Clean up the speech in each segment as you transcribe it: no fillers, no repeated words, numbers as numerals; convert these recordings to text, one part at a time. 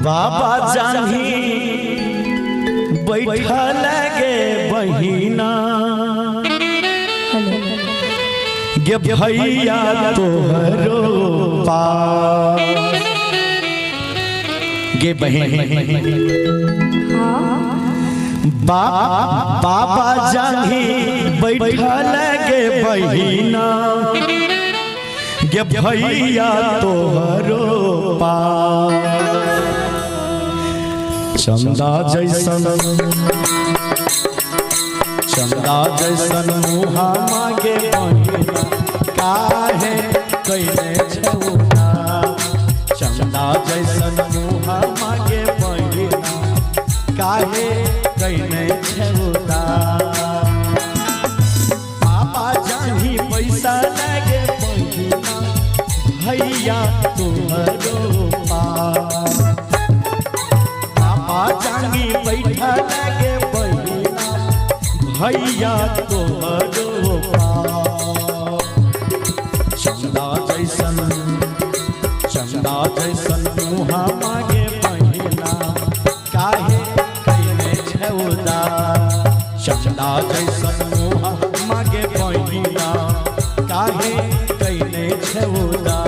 बाबा जानी बैठा लगे बहिना गे भैया तोहरो पास गे बहन बाबा जानी बैठा लगे बहिना गे भैया तोहरो पास चंदा जैसन मुहा मागे बहिना काहे कैले छौना चंदा जैसन मुहा मागे बहिना काहे कैले छौना पापा जानी पैसा लगे बहिना भैया तोहरो पास पापा जानी बैठा लगे बहिना भैया तोहरो पास चंदा जैसन मुहा मागे बहिना काहे कैले छौदा चंदा जैसन मुहा मागे बहिना काहे कैले छौदा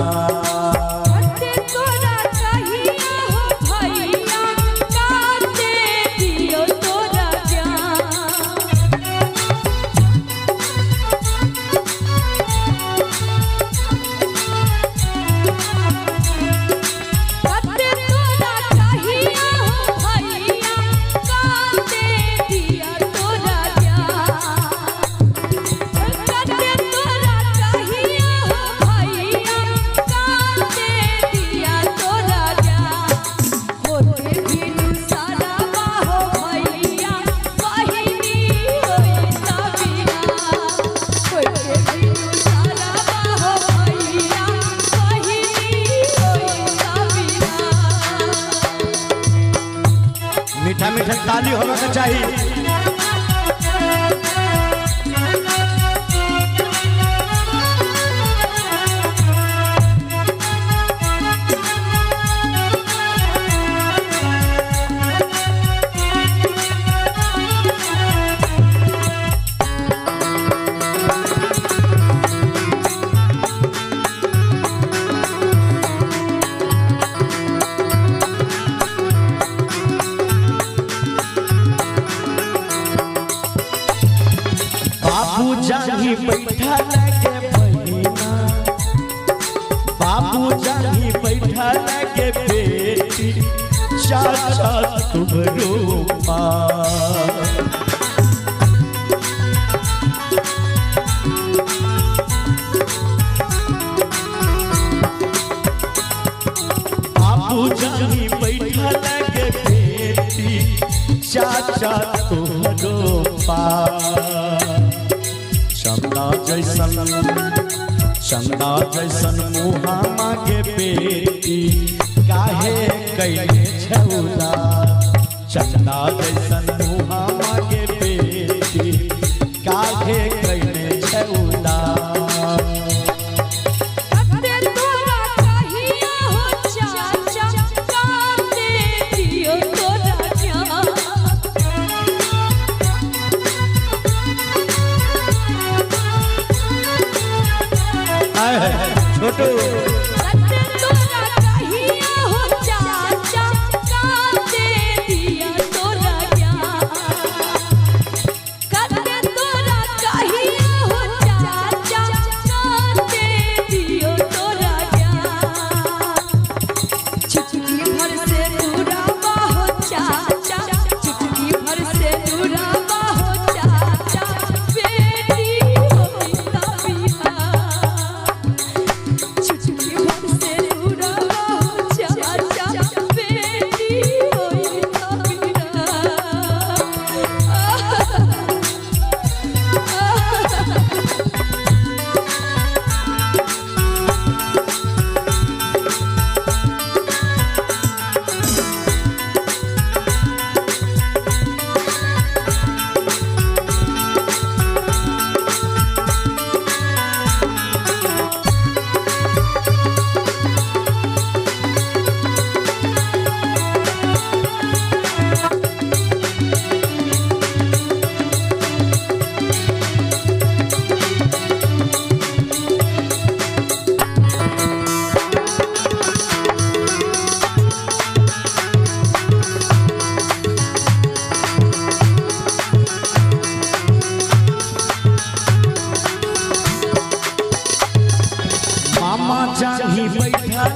मीठा मीठा ताली होना चाहिए। बाबू जानी बैठा लगे बहिना बाबू जानी बैठा लगे बेटी चाचा तुम्हारो पास बाबू जानी बैठा लगे बेटी चाचा तुम्हारो पास चंदा जैसन मुहा मागे बेटी काहे कैले छौदा चंदा जैसन मुहा मागे बेटी काहे कैले छौदा छोटू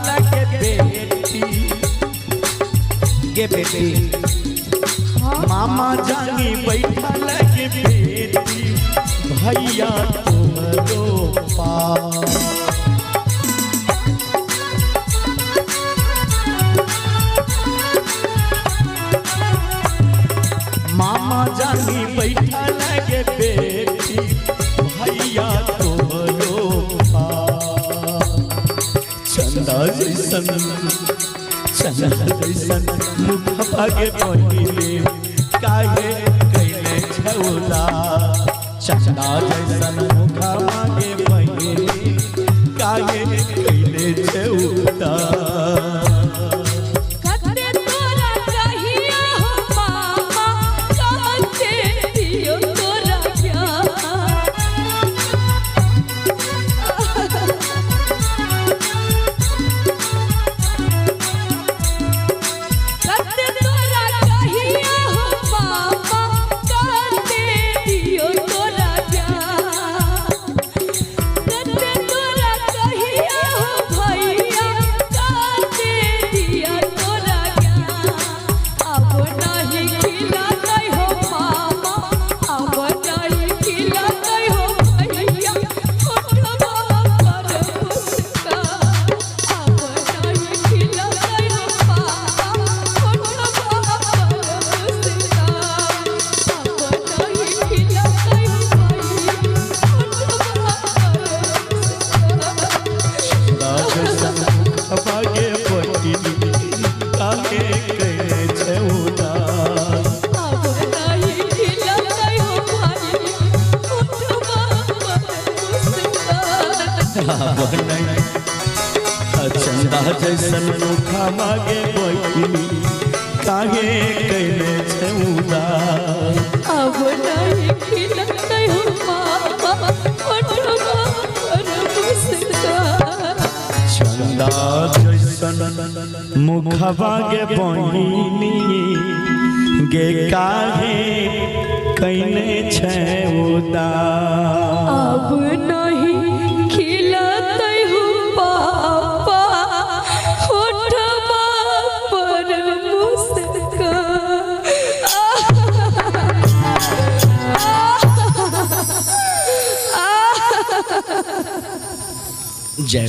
लगे बेटी गे बेटी मामा जानी बैठा लगे बेटी भैया तुम्हारो पास मामा जानी बैठा लगे बेटी भैया तुम्हारो चंदा जैसन मुखबा के पहिले काहे कैले छौला चंदा जैसन मुखबा के पहिले काहे कैले छौला चंदा जैसन मुखा मागे बैठी काहे कैले छौदा अब नहीं खिलते हो पापा ओठवा पर मुस्कान चंदा जैसन मुखा मागे बहिनी गे काहे कैले छौदा अब नहीं खिलते हो पापा ओठवा पर मुस्कान जय